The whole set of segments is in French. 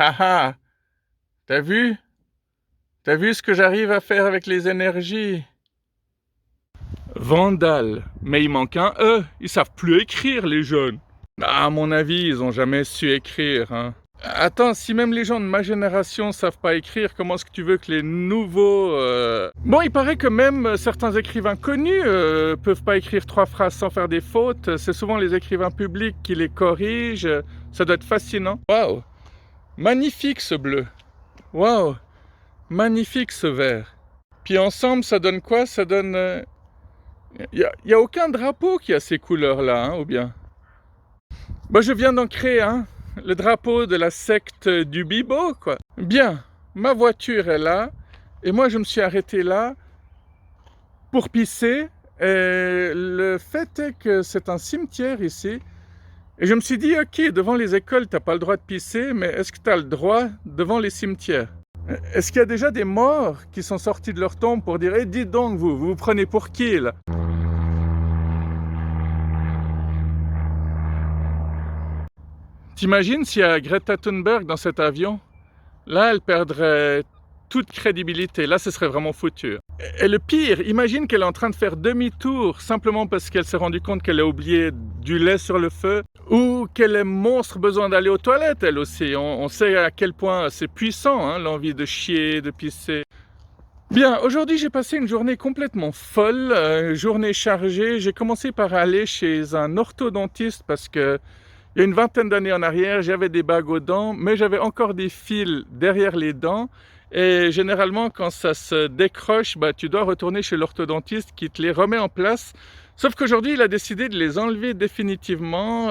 Ah ah! Tu vu? T'as vu ce que j'arrive à faire avec les énergies? Vandale. Mais il manque un E. Ils savent plus écrire, les jeunes. Ah, à mon avis, ils ont jamais su écrire, hein. Attends, si même les gens de ma génération savent pas écrire, comment est-ce que tu veux que les nouveaux... Bon, il paraît que même certains écrivains connus peuvent pas écrire 3 phrases sans faire des fautes. C'est souvent les écrivains publics qui les corrigent. Ça doit être fascinant. Waouh! Magnifique ce bleu. Waouh! Magnifique ce vert. Puis ensemble, ça donne quoi? Ça donne... y a aucun drapeau qui a ces couleurs-là, hein, ou bien? Moi, je viens d'en créer un. Le drapeau de la secte du Bibo, quoi. Bien, ma voiture est là. Et moi, je me suis arrêté là pour pisser. Et le fait est que c'est un cimetière ici. Et je me suis dit, ok, devant les écoles, t'as pas le droit de pisser, mais est-ce que t'as le droit devant les cimetières? Est-ce qu'il y a déjà des morts qui sont sortis de leur tombe pour dire, dites donc, vous prenez pour qui, là? T'imagines s'il y a Greta Thunberg dans cet avion? Là, elle perdrait toute crédibilité. Là, ce serait vraiment foutu. Et le pire, imagine qu'elle est en train de faire demi-tour simplement parce qu'elle s'est rendue compte qu'elle a oublié du lait sur le feu ou qu'elle est monstre besoin d'aller aux toilettes, elle aussi. On sait à quel point c'est puissant, hein, l'envie de chier, de pisser. Bien, aujourd'hui, j'ai passé une journée complètement folle, journée chargée. J'ai commencé par aller chez un orthodontiste parce que il y a une vingtaine d'années en arrière, j'avais des bagues aux dents, mais j'avais encore des fils derrière les dents. Et généralement, quand ça se décroche, bah, tu dois retourner chez l'orthodontiste qui te les remet en place. Sauf qu'aujourd'hui, il a décidé de les enlever définitivement.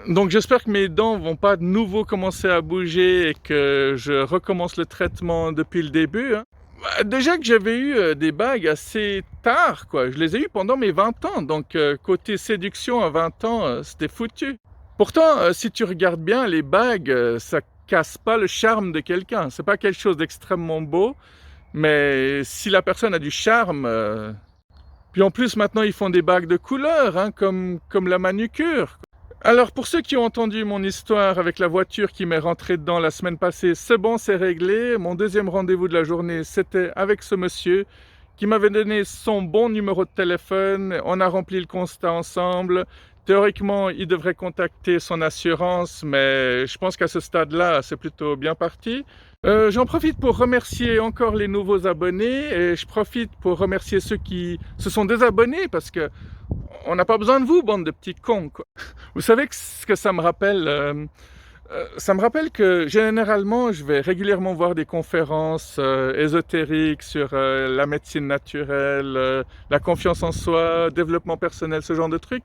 Donc j'espère que mes dents vont pas de nouveau commencer à bouger et que je recommence le traitement depuis le début, hein. Bah, déjà que j'avais eu des bagues assez tard, quoi. Je les ai eues pendant mes 20 ans. Donc côté séduction à 20 ans, c'était foutu. Pourtant, si tu regardes bien, les bagues, ça casse pas le charme de quelqu'un. C'est pas quelque chose d'extrêmement beau, mais si la personne a du charme... Puis en plus, maintenant, ils font des bagues de couleur, hein, comme la manucure. Alors, pour ceux qui ont entendu mon histoire avec la voiture qui m'est rentrée dedans la semaine passée, c'est bon, c'est réglé. Mon deuxième rendez-vous de la journée, c'était avec ce monsieur qui m'avait donné son bon numéro de téléphone. On a rempli le constat ensemble. Théoriquement, il devrait contacter son assurance, mais je pense qu'à ce stade-là, c'est plutôt bien parti. J'en profite pour remercier encore les nouveaux abonnés et je profite pour remercier ceux qui se sont désabonnés parce que on n'a pas besoin de vous, bande de petits cons, quoi. Vous savez ce que ça me rappelle? Ça me rappelle que généralement, je vais régulièrement voir des conférences ésotériques sur la médecine naturelle, la confiance en soi, développement personnel, ce genre de trucs.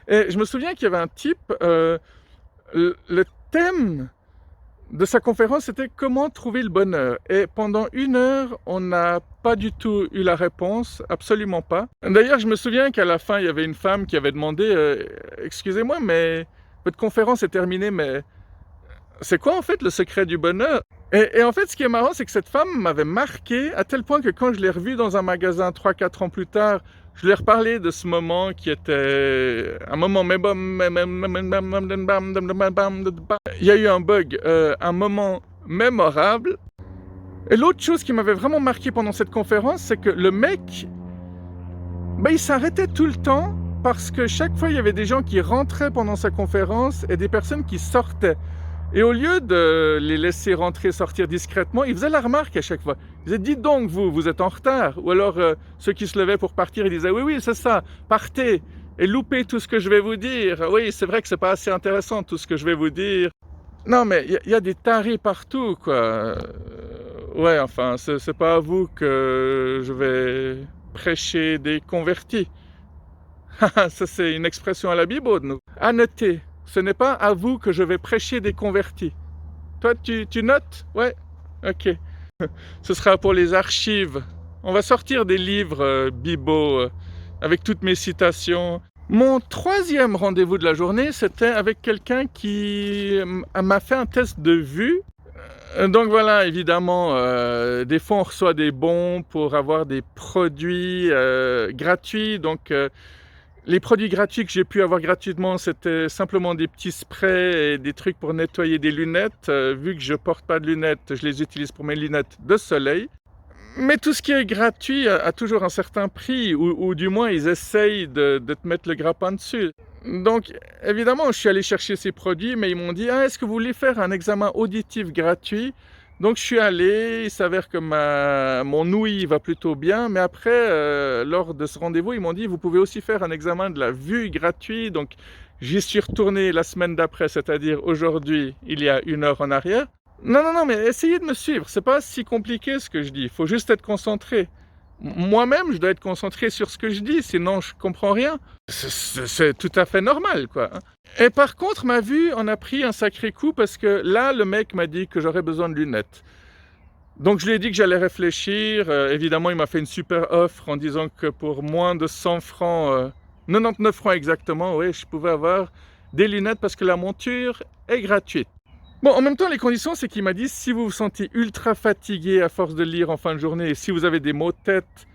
Et je me souviens qu'il y avait un type, le thème de sa conférence, c'était comment trouver le bonheur. Et pendant 1 heure, on n'a pas du tout eu la réponse, absolument pas. D'ailleurs, je me souviens qu'à la fin, il y avait une femme qui avait demandé excusez-moi, mais votre conférence est terminée, mais c'est quoi en fait le secret du bonheur? Et en fait, ce qui est marrant, c'est que cette femme m'avait marqué à tel point que quand je l'ai revue dans un magasin 3-4 ans plus tard, je lui ai reparlé de ce moment qui était un moment... Il y a eu un bug, un moment mémorable. Et l'autre chose qui m'avait vraiment marqué pendant cette conférence, c'est que le mec, bah, il s'arrêtait tout le temps parce que chaque fois, il y avait des gens qui rentraient pendant sa conférence et des personnes qui sortaient. Et au lieu de les laisser rentrer, sortir discrètement, il faisait la remarque à chaque fois. Il disait, dites donc, vous êtes en retard. Ou alors, ceux qui se levaient pour partir, ils disaient, oui, oui, c'est ça, partez et loupez tout ce que je vais vous dire. Oui, c'est vrai que c'est pas assez intéressant tout ce que je vais vous dire. Non, mais il y a des tarés partout, quoi. Ouais, enfin, c'est pas à vous que je vais prêcher des convertis. Ça, c'est une expression à la Bible, nous. À noter, ce n'est pas à vous que je vais prêcher des convertis. Toi, tu notes? Ouais? Ok. Ce sera pour les archives. On va sortir des livres Bibo avec toutes mes citations. Mon troisième rendez-vous de la journée, c'était avec quelqu'un qui m'a fait un test de vue. Donc voilà, évidemment, des fois on reçoit des bons pour avoir des produits gratuits. Donc Les produits gratuits que j'ai pu avoir gratuitement, c'était simplement des petits sprays et des trucs pour nettoyer des lunettes. Vu que je porte pas de lunettes, je les utilise pour mes lunettes de soleil. Mais tout ce qui est gratuit a toujours un certain prix, ou du moins ils essayent de te mettre le grappin dessus. Donc évidemment, je suis allé chercher ces produits, mais ils m'ont dit: «Ah, est-ce que vous voulez faire un examen auditif gratuit?» Donc je suis allé, il s'avère que mon ouïe va plutôt bien, mais après, lors de ce rendez-vous, ils m'ont dit: «Vous pouvez aussi faire un examen de la vue gratuit». Donc j'y suis retourné la semaine d'après, c'est-à-dire aujourd'hui, il y a 1 heure en arrière. Non, non, non, mais essayez de me suivre, c'est pas si compliqué ce que je dis, il faut juste être concentré. Moi-même, je dois être concentré sur ce que je dis, sinon je comprends rien. C'est tout à fait normal, quoi, hein. Et par contre, ma vue en a pris un sacré coup parce que là, le mec m'a dit que j'aurais besoin de lunettes. Donc je lui ai dit que j'allais réfléchir. Évidemment, il m'a fait une super offre en disant que pour moins de 100 francs, 99 francs exactement, oui, je pouvais avoir des lunettes parce que la monture est gratuite. Bon, en même temps, les conditions, c'est qu'il m'a dit: si vous vous sentez ultra fatigué à force de lire en fin de journée et si vous avez des maux de tête,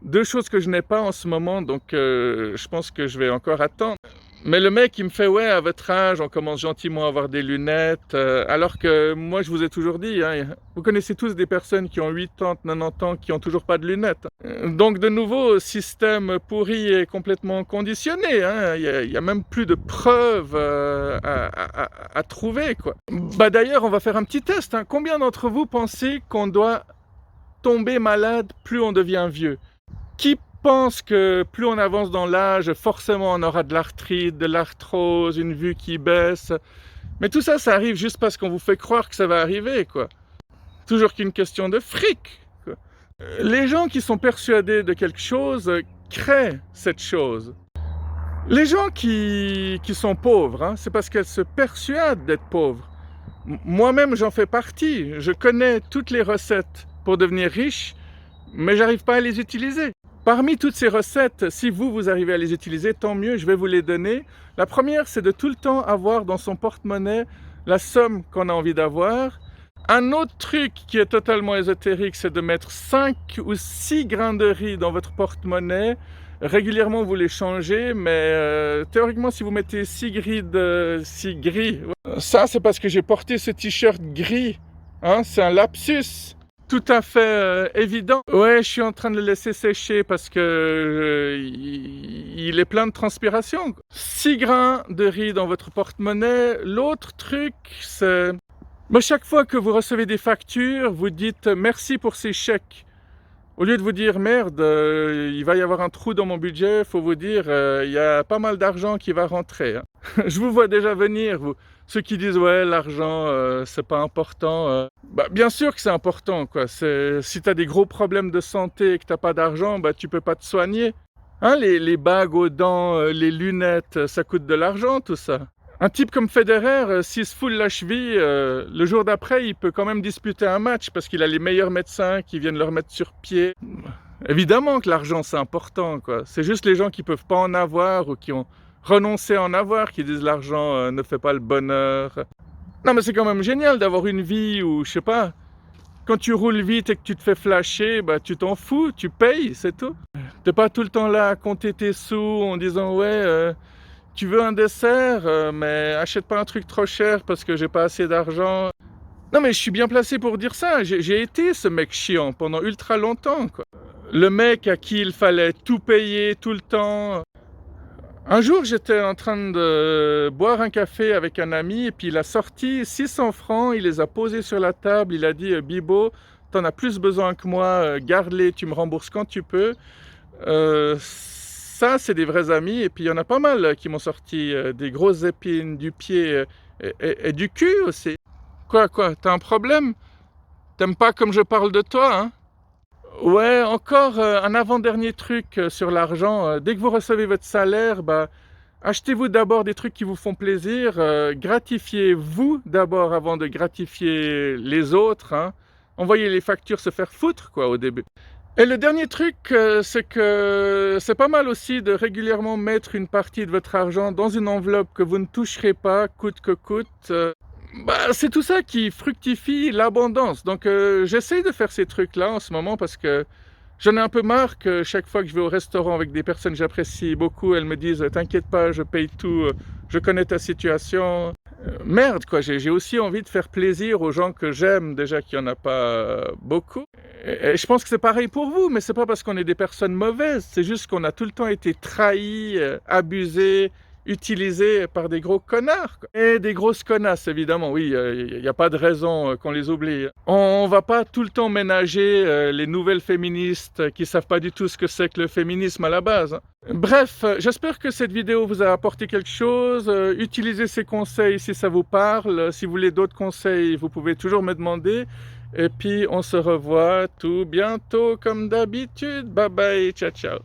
2 choses que je n'ai pas en ce moment, donc je pense que je vais encore attendre. Mais le mec, il me fait: «Ouais, à votre âge, on commence gentiment à avoir des lunettes», alors que moi, je vous ai toujours dit, hein, vous connaissez tous des personnes qui ont 80, 90 ans, qui ont toujours pas de lunettes. Donc de nouveau, système pourri et complètement conditionné, hein. Il y a même plus de preuves, à trouver, quoi. Bah, d'ailleurs, on va faire un petit test, hein. Combien d'entre vous pensez qu'on doit tomber malade plus on devient vieux? Qui pense que plus on avance dans l'âge, forcément on aura de l'arthrite, de l'arthrose, une vue qui baisse? Mais tout ça, ça arrive juste parce qu'on vous fait croire que ça va arriver, quoi. Toujours qu'une question de fric, quoi. Les gens qui sont persuadés de quelque chose créent cette chose. Les gens qui sont pauvres, hein, c'est parce qu'elles se persuadent d'être pauvres. Moi-même, j'en fais partie. Je connais toutes les recettes pour devenir riche, mais j'arrive pas à les utiliser. Parmi toutes ces recettes, si vous arrivez à les utiliser, tant mieux, je vais vous les donner. La première, c'est de tout le temps avoir dans son porte-monnaie la somme qu'on a envie d'avoir. Un autre truc qui est totalement ésotérique, c'est de mettre 5 ou 6 grains de riz dans votre porte-monnaie. Régulièrement, vous les changez, mais théoriquement, si vous mettez 6 gris, ça, c'est parce que j'ai porté ce t-shirt gris, hein, c'est un lapsus. Tout à fait évident. Ouais, je suis en train de le laisser sécher parce que il est plein de transpiration. 6 grains de riz dans votre porte-monnaie. L'autre truc, c'est... chaque fois que vous recevez des factures, vous dites merci pour ces chèques. Au lieu de vous dire merde, il va y avoir un trou dans mon budget, il faut vous dire il y a pas mal d'argent qui va rentrer, hein. Je vous vois déjà venir, vous. Ceux qui disent ouais, l'argent c'est pas important. Bien sûr que c'est important, quoi. Si tu as des gros problèmes de santé et que tu n'as pas d'argent, tu peux pas te soigner. Hein, les bagues aux dents, les lunettes, ça coûte de l'argent, tout ça. Un type comme Federer, s'il se foule la cheville, le jour d'après, il peut quand même disputer un match parce qu'il a les meilleurs médecins qui viennent le remettre sur pied. Évidemment que l'argent, c'est important, quoi. C'est juste les gens qui peuvent pas en avoir ou qui ont renoncé à en avoir qui disent l'argent ne fait pas le bonheur. Non, mais c'est quand même génial d'avoir une vie où, je sais pas, quand tu roules vite et que tu te fais flasher, tu t'en fous, tu payes, c'est tout. T'es pas tout le temps là à compter tes sous en disant ouais... tu veux un dessert, mais achète pas un truc trop cher parce que j'ai pas assez d'argent. Non, mais je suis bien placé pour dire ça. J'ai été ce mec chiant pendant ultra longtemps, quoi. Le mec à qui il fallait tout payer tout le temps. Un jour, j'étais en train de boire un café avec un ami et puis il a sorti 600 francs, il les a posés sur la table, il a dit Bibo, t'en as plus besoin que moi, garde-les, tu me rembourses quand tu peux. Ça, c'est des vrais amis. Et puis, il y en a pas mal qui m'ont sorti des grosses épines du pied et du cul aussi. Quoi, t'as un problème? T'aimes pas comme je parle de toi, hein? Ouais, encore un avant-dernier truc sur l'argent. Dès que vous recevez votre salaire, achetez-vous d'abord des trucs qui vous font plaisir. Gratifiez-vous d'abord avant de gratifier les autres, hein. Envoyez les factures se faire foutre, quoi, au début. Et le dernier truc, c'est que c'est pas mal aussi de régulièrement mettre une partie de votre argent dans une enveloppe que vous ne toucherez pas, coûte que coûte. C'est tout ça qui fructifie l'abondance. Donc j'essaye de faire ces trucs-là en ce moment parce que J'en ai un peu marre que chaque fois que je vais au restaurant avec des personnes que j'apprécie beaucoup, elles me disent: «T'inquiète pas, je paye tout, je connais ta situation». Merde quoi, j'ai aussi envie de faire plaisir aux gens que j'aime, déjà qu'il y en a pas beaucoup et je pense que c'est pareil pour vous, mais c'est pas parce qu'on est des personnes mauvaises, c'est juste qu'on a tout le temps été trahis, abusés, utilisés par des gros connards, quoi et des grosses connasses évidemment, oui, il y a pas de raison, qu'on les oublie. On va pas tout le temps ménager, les nouvelles féministes qui savent pas du tout ce que c'est que le féminisme à la base, hein. Bref, j'espère que cette vidéo vous a apporté quelque chose, utilisez ces conseils si ça vous parle, si vous voulez d'autres conseils, vous pouvez toujours me demander et puis on se revoit tout bientôt comme d'habitude. Bye bye, ciao ciao.